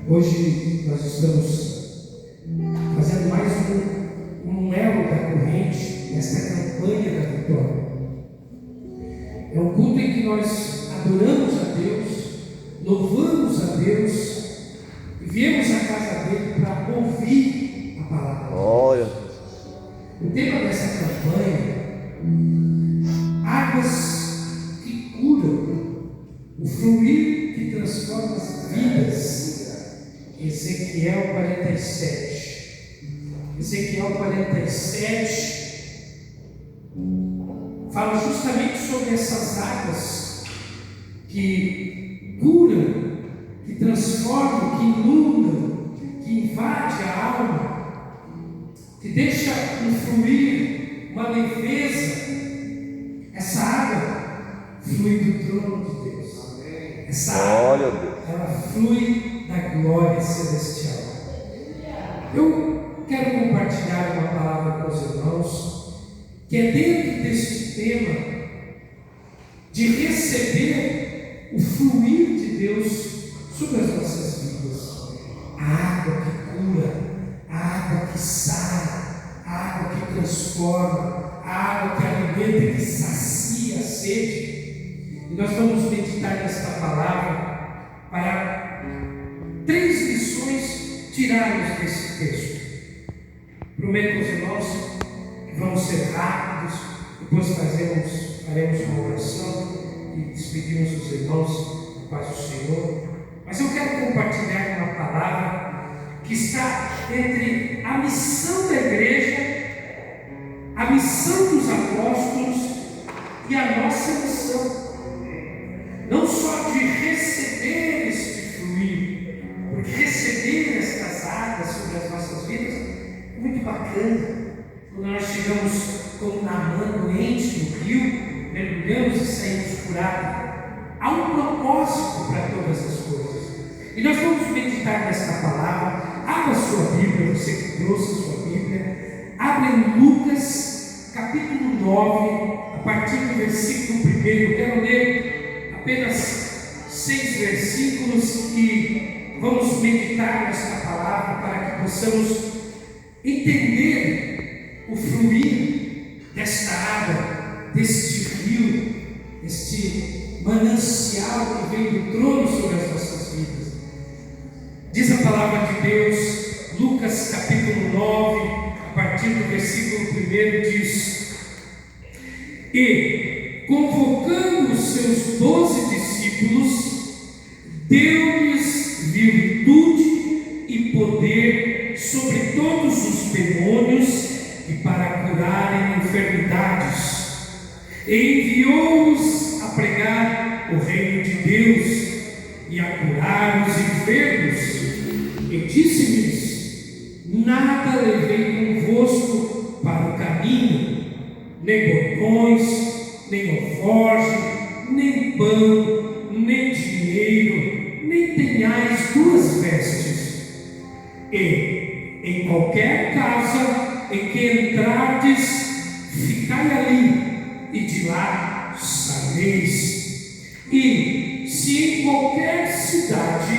Hoje nós estamos fazendo mais um elo da corrente nesta campanha da vitória. É um culto em que nós adoramos a Deus, louvamos a Deus e viemos à casa dele para ouvir a palavra. Glória. O tema dessa campanha: águas que curam, o fluir que transforma as vidas. Ezequiel 47. Ezequiel 47 fala justamente sobre essas águas que curam, que transformam, que inundam, que invadem a alma, que deixa um fluir, uma leveza. Essa água flui do trono de Deus. Essa água, ela flui da glória celestial. Eu quero compartilhar uma palavra com os irmãos, que é dentro deste tema de receber o fluir de Deus sobre as nossas vidas. A água que cura, a água que sara, a água que transforma, a água que alimenta e que sacia a sede. E nós vamos meditar nesta palavra para 3 lições tirarmos desse texto. Prometo aos irmãos que vamos ser rápidos, depois faremos uma oração e despedimos os irmãos da paz do Senhor. Mas eu quero compartilhar uma palavra que está entre a missão da igreja, a missão dos apóstolos e a nossa missão. Não só de receber este fluir, porque receber estas águas sobre as nossas vidas é muito bacana. Quando nós chegamos como Naamã doente no rio, mergulhamos e saímos curados. Há um propósito para todas as coisas. E nós vamos meditar nesta palavra. Abra a sua Bíblia, você que trouxe a sua Bíblia. Abra em Lucas, capítulo 9, a partir do versículo 1. Quero ler apenas 6 versículos e vamos meditar nesta palavra para que possamos entender o fluir desta água, deste rio, este manancial que vem do trono sobre as nossas vidas. Diz a palavra de Deus, Lucas capítulo 9, a partir do versículo 1, diz: E, convocando os seus 12 discípulos, deu-lhes virtude e poder sobre todos os demônios e para curarem enfermidades. E enviou-os a pregar o reino de Deus e a curar os enfermos. E disse-lhes: nada levei convosco para o caminho, nem bordões, nem alforje, nem pão, nem dinheiro, nem tenhais 2 vestes. E em qualquer casa em que entrardes, ficai ali, e de lá saireis. E se em qualquer cidade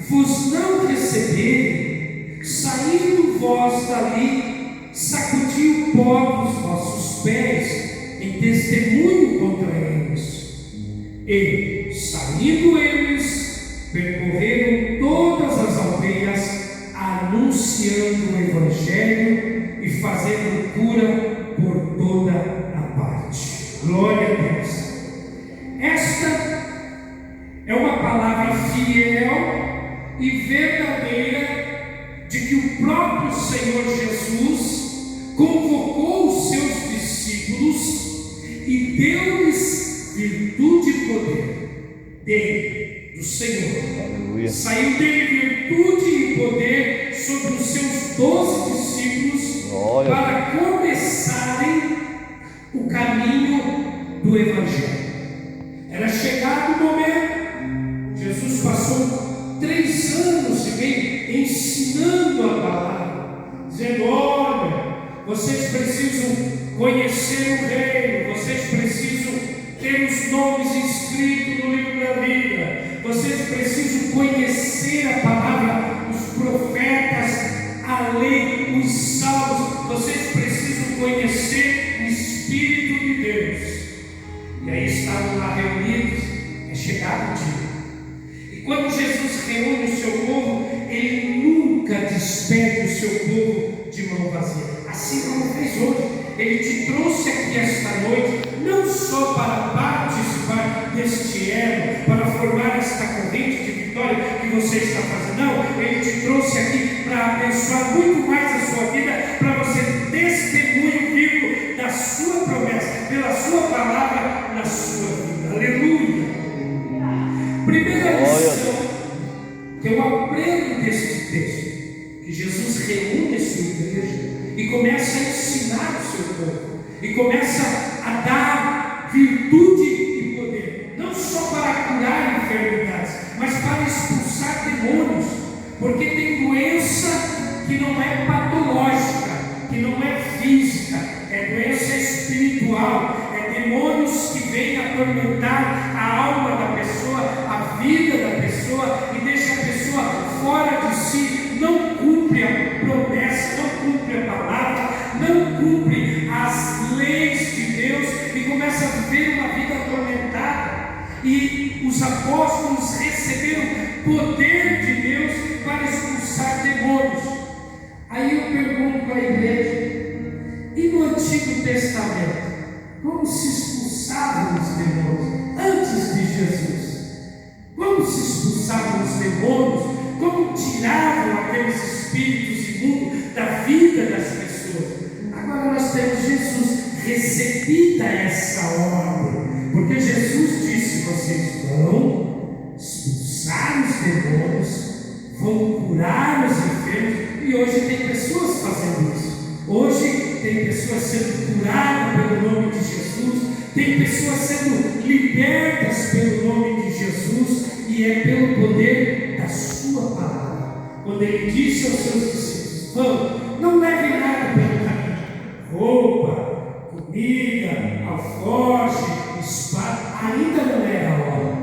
vos não receberem, saindo vós dali, sacudi o pó dos vossos pés em testemunho contra eles. E, saindo eles, percorreram todas as aldeias, anunciando o Evangelho e fazendo cura por toda a parte. Glória a Deus. Esta é uma palavra fiel e verdadeira de que o próprio Senhor Jesus convocou os seus discípulos e deu-lhes virtude e poder dele, do Senhor. Aleluia. Saiu dele virtude e poder sobre os seus 12 discípulos. Glória. Para começarem o caminho do Evangelho. Era chegado o momento. Jesus passou 3 anos e meio ensinando a palavra, dizendo: olha, vocês precisam conhecer o reino, vocês precisam ter os nomes inscritos no livro da vida, vocês precisam conhecer a palavra a lei, os salmos. Vocês precisam conhecer o Espírito de Deus. E aí estavam lá reunidos. É chegado o dia. E quando Jesus reúne o seu povo, Ele nunca despede o seu povo de mão vazia. Assim como fez hoje. Ele te trouxe aqui esta noite, não só para participar deste elo, para formar esta corrente de vitória que você está fazendo. Não, Ele te trouxe aqui para abençoar muito mais a sua vida, para você testemunho vivo da sua promessa, pela sua palavra na sua vida. Aleluia! Primeira lição que eu aprendo deste texto, que Jesus reúne a sua igreja e começa a ensinar o seu povo, e começa a dar virtude e poder, não só para curar enfermidades, mas para expulsar demônios, porque tem doença que não é patológica, que não é física, é doença espiritual, é demônios que vêm atormentar a alma da pessoa, a vida da pessoa, e deixa a pessoa fora de si, não cumpre a promessa, não cumpre a palavra, não cumpre as leis de Deus, e começa a viver uma vida atormentada. E os apóstolos receberam poder de Deus para expulsar demônios. Aí eu pergunto para a igreja: e no Antigo Testamento, como se expulsavam os demônios antes de Jesus? Como se expulsavam os demônios? Como tiravam aqueles espíritos imundos da vida das pessoas? Agora nós temos Jesus. Recebida essa ordem, porque Jesus disse: vocês vão expulsar os demônios, vão curar os enfermos. E hoje tem pessoas fazendo isso. Hoje tem pessoas sendo curadas pelo nome de Jesus, tem pessoas sendo libertas pelo nome de Jesus, e é pelo poder da sua palavra. Quando Ele disse aos seus discípulos: vão, não levem nada pelo caminho, roupa, comida, alforje, espada, ainda não é a hora.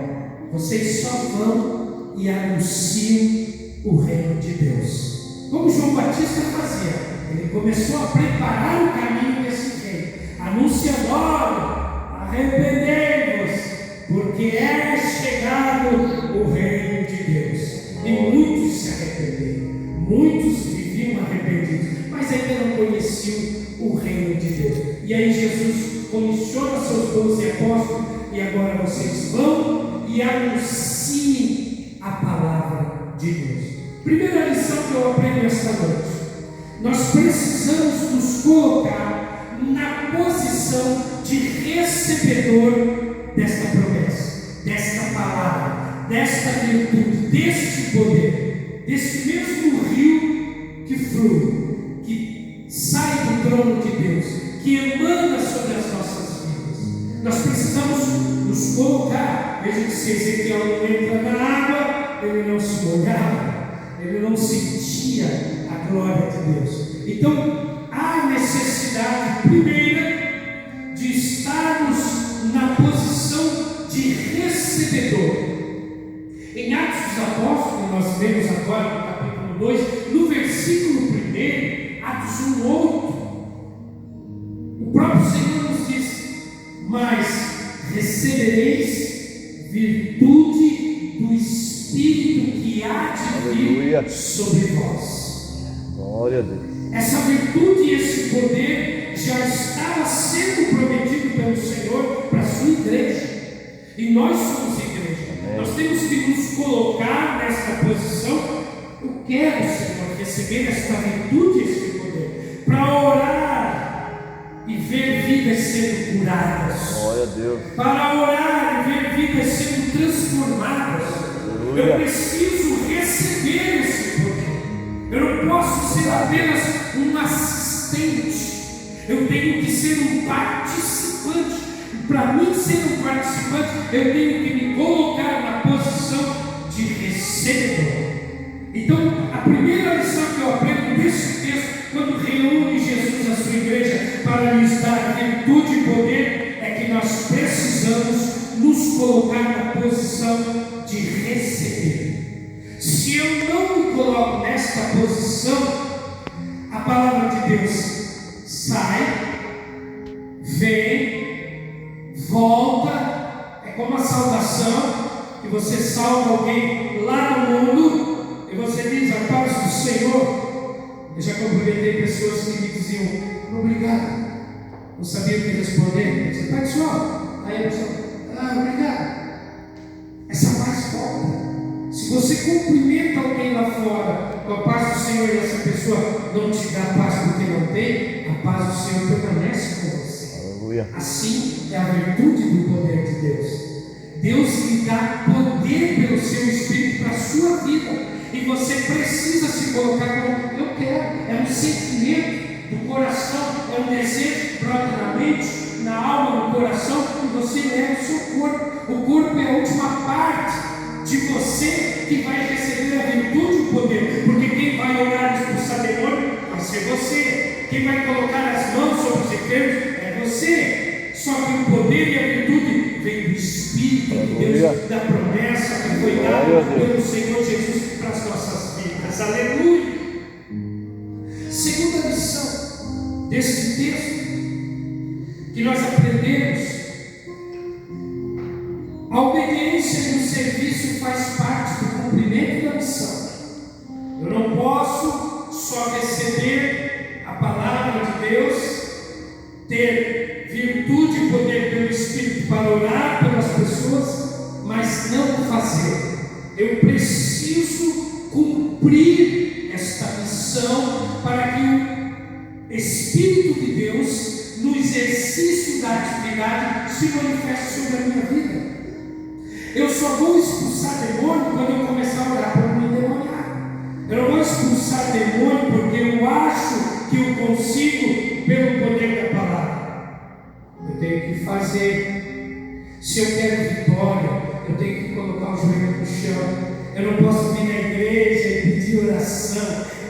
Vocês só vão e anunciam o reino de Deus. Como João Batista fazia, ele começou a preparar o caminho desse reino, anunciando: arrependei-vos, porque é chegado o reino de Deus. E muitos se arrependeram, muitos viviam arrependidos, mas ainda não conheciam o reino de Deus. E aí Jesus comissiona seus 12 apóstolos: e agora vocês vão e anunciem a palavra de Deus. Primeira lição que eu aprendo esta noite: nós precisamos nos colocar na posição de recebedor desta promessa, desta palavra, desta virtude, deste poder, desse mesmo rio que flui, que sai do trono de Deus, que emana sobre as nossas vidas. Nós precisamos nos colocar. Veja que se Ezequiel não entra na água, ele não se molhava, ele não sentia a glória de Deus. Então há necessidade primeira de estarmos na posição de recebedor. Em Atos dos Apóstolos, nós vemos agora no capítulo 2, no versículo 1, Atos 1:8, o próprio Senhor nos diz: mas recebereis virtude do Espírito que há de vir sobre vós. Glória a Deus. Essa virtude e esse poder já estava sendo prometido pelo Senhor para a sua igreja. E nós somos igreja. Nós temos que nos colocar nesta posição. Eu quero, Senhor, receber esta virtude e este poder para orar e ver vidas sendo curadas. Glória a Deus. Para orar e ver vidas sendo transformadas. Aleluia. Eu preciso receber esse poder. Eu não posso ser apenas um assistente. Eu tenho que ser um participante. Para mim ser um participante, eu tenho que me colocar na posição de recebedor. Então, a primeira lição que eu aprendo desse texto, quando reúne Jesus a sua igreja para lhes dar virtude e poder, é que nós precisamos nos colocar na posição de receber. Se eu não me coloco nesta posição, A palavra de Deus sai, vem, volta. É como a salvação, que você salva alguém lá no mundo e você diz: a paz do Senhor. Eu já cumprimentei pessoas que me diziam: obrigado. Não sabia o que responder. Eu disse: pai do Senhor. Aí a pessoa: obrigado. Essa paz volta. Se você cumprimenta alguém lá fora com a paz do Senhor e essa pessoa não te dá paz porque não tem, a paz do Senhor permanece com você. Aleluia. Assim é a virtude do poder de Deus. Deus lhe dá poder pelo seu Espírito para a sua vida, e você precisa se colocar como: eu quero. É um sentimento do coração, é um desejo, brota na mente, na alma, no coração, e você leva o seu corpo. O corpo é a última parte de você que vai receber a virtude e o poder, porque quem vai orar e expulsar demônio vai ser você. Quem vai colocar as mãos sobre os enfermos é você. Só que o poder e a virtude vem do Espírito de Deus, da promessa que foi dada pelo Senhor Jesus para as nossas vidas. Aleluia! Segunda lição desse texto que nós aprendemos: a obediência e o serviço faz parte do cumprimento da missão. Eu não posso só receber a palavra de Deus, ter virtude e poder pelo Espírito para orar pelas pessoas, mas não fazer. Eu preciso cumprir esta missão para que o Espírito de Deus, no exercício da atividade, se manifeste sobre a minha vida. Eu só vou expulsar demônio quando eu começar a orar para me endemoniar. Eu não vou expulsar demônio porque eu acho que eu consigo pelo poder da palavra. Eu tenho que fazer. Se eu quero vitória, eu tenho que colocar o joelho no chão. Eu não posso vir na igreja e pedir oração.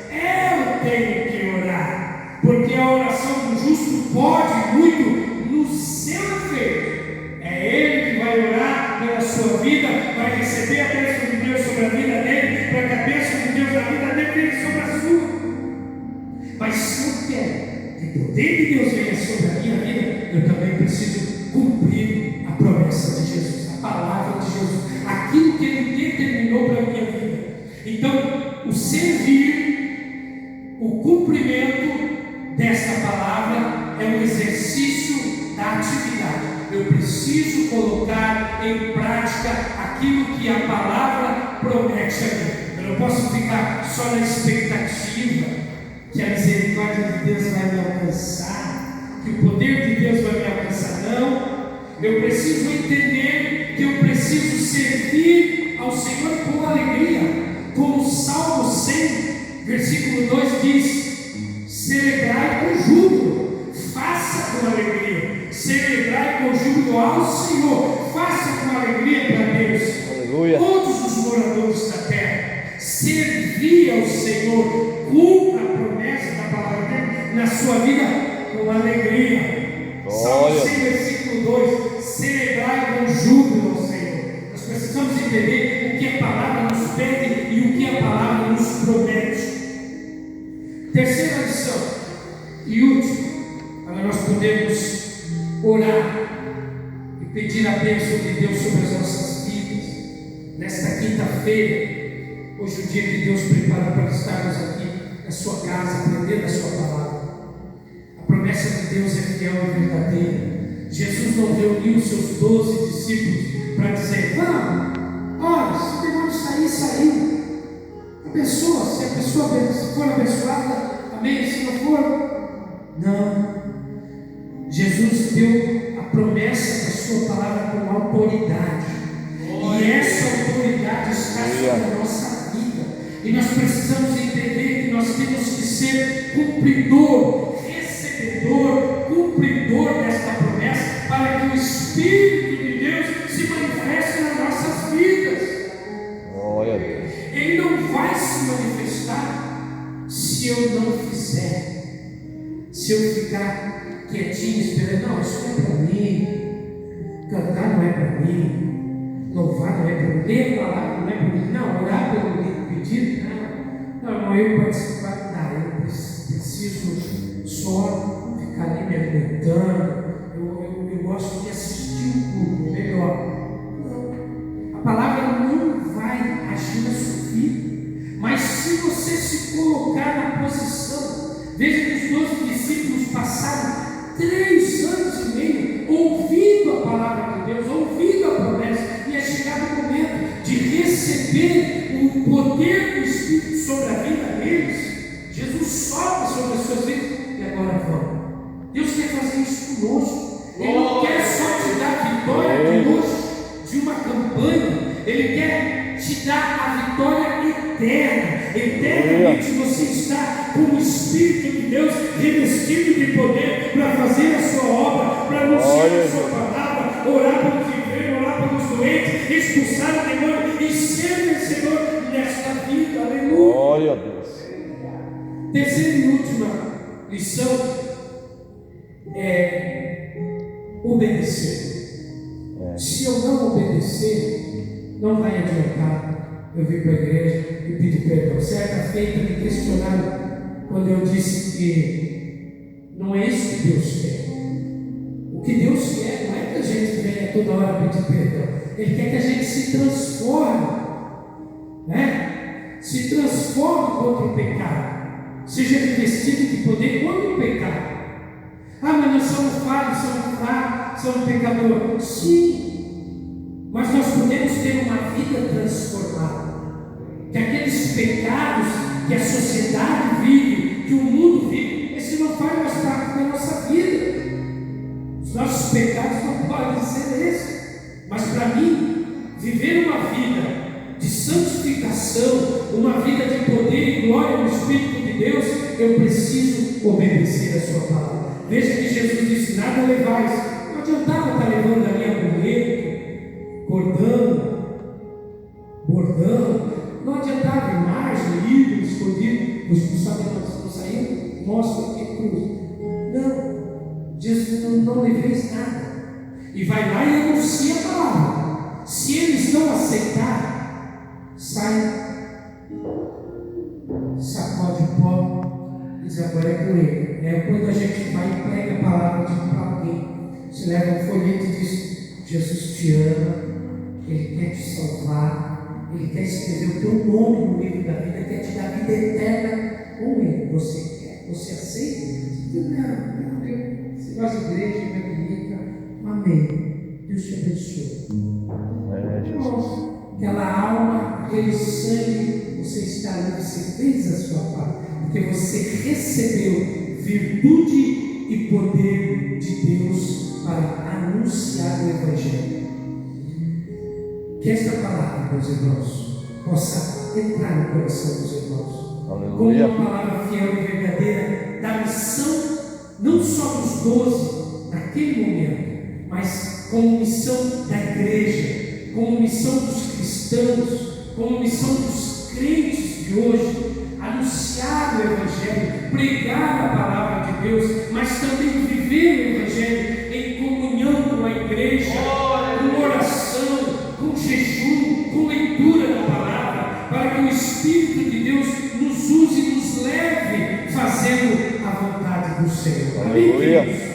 Eu tenho que orar, porque a oração do justo pode muito no seu efeito. É ele que vai orar pela sua vida, vai receber a bênção de Deus sobre a vida dele, para que a bênção de Deus na vida dele venha sobre a sua. Mas se eu quero que o poder de Deus venha sobre a minha vida, eu também preciso cumprir a promessa de Jesus, a palavra de Jesus, aquilo que ele determinou para a minha vida. Então, o servir, o cumprimento desta palavra é um exercício da atividade. Eu preciso colocar em prática aquilo que a palavra promete a mim. Eu não posso ficar só na expectativa que a misericórdia de Deus vai me alcançar, que o poder de Deus vai me alcançar. Não. Eu preciso entender que eu preciso servir ao Senhor com alegria. Como o Salmo 100, versículo 2 diz: celebrai com júbilo, faça com alegria. Celebrai com júbilo ao Senhor, faça com alegria para Deus. Aleluia. Todos os moradores da terra, servir ao Senhor, cumpra a promessa da palavra dele na sua vida com alegria. Salmo 100, versículo 2: celebrai com júbilo ao Senhor. Nós precisamos entender o que a palavra nos pede e o que a palavra nos promete. Terceira lição e última, para nós podermos orar e pedir a bênção de Deus sobre as nossas vidas. Nesta quinta-feira, hoje é o dia que Deus prepara para estarmos aqui na sua casa, aprendendo a sua palavra. A promessa de Deus é fiel e verdadeira. Jesus não reuniu os seus 12 discípulos para dizer: vamos, olha, se o demônio sair, saiu. Se a pessoa for abençoada, amém. Se não for, não. Jesus deu a promessa da sua palavra com autoridade. E essa autoridade está sobre a nossa vida. E nós precisamos entender que nós temos que ser cumpridor, recebedor, cumpridor desta promessa, para que o Espírito de Deus se manifeste nas nossas vidas. Glória a Deus. Ele não vai se manifestar se eu não fizer. Se eu ficar quietinho, esperando: não, isso não é para mim, cantar não é para mim, louvar não é para mim, ler a palavra não é para mim, não, orar pelo pedido, não, eu participar, não, eu preciso vê o poder do Espírito sobre a vida deles, Jesus sobe sobre as suas vidas e agora vamos. Deus quer fazer isso conosco. Ele não quer só te dar vitória de hoje, de uma campanha. Ele quer te dar a vitória eterna. Eternamente você está com o Espírito de Deus revestido de poder para fazer a sua obra, para anunciar a sua palavra, orar pelos enfermos, orar pelos doentes, expulsar o demônio e ser vencedor nesta vida. Aleluia. Glória a Deus. Terceira e última lição é obedecer. Se eu não obedecer, não vai adiantar eu vir para a igreja e pedir perdão. Certa feita me questionaram quando eu disse que não é isso que Deus quer. O que Deus quer não é que a gente venha toda hora pedir perdão. Ele quer que a gente se transforme, né? Se transforme contra o pecado, seja revestido de poder contra o pecado. Ah, mas nós somos falhos, somos fracos, somos pecadores. Sim, mas nós podemos ter uma vida transformada. Que aqueles pecados que a sociedade vive, que o mundo vive, esse não faz mais parte da nossa vida. Os nossos pecados não podem ser esses. Mas para mim, viver uma vida de santificação, uma vida de poder e glória no Espírito de Deus, eu preciso obedecer a sua palavra. Veja que Jesus disse: nada levais. Não adiantava estar levando ali amuleto, cordão, bordão. Não adiantava imagem, livro, escondido. Os expulsadores não saíram, mostra que cruz. Não, Jesus não leveis nada. E vai lá e anuncia a palavra. Se eles não aceitarem, sai, sacode o pó e diz: agora é com ele. Quando a gente vai e prega a palavra para alguém, você leva um folheto e diz: Jesus te ama, Ele quer te salvar, Ele quer escrever o teu nome no livro da vida, quer te dar vida eterna com Ele. Você quer? Você aceita? Não, esse negócio de igreja é bonita. Amém. Deus te abençoe. Nossa, aquela alma, aquele sangue, você está ali, você fez a sua parte, porque você recebeu virtude e poder de Deus para anunciar o Evangelho. Que esta palavra, meus irmãos, possa entrar no coração dos irmãos. Aleluia. Como uma palavra fiel e verdadeira da missão, não só dos 12 naquele momento, mas como missão da igreja, como missão dos cristãos, como missão dos crentes de hoje. Anunciar o Evangelho, pregar a palavra de Deus, mas também viver o Evangelho em comunhão com a igreja, com oração, com jejum, com leitura da palavra, para que o Espírito de Deus nos use e nos leve fazendo a vontade do Senhor. Amém, queridos?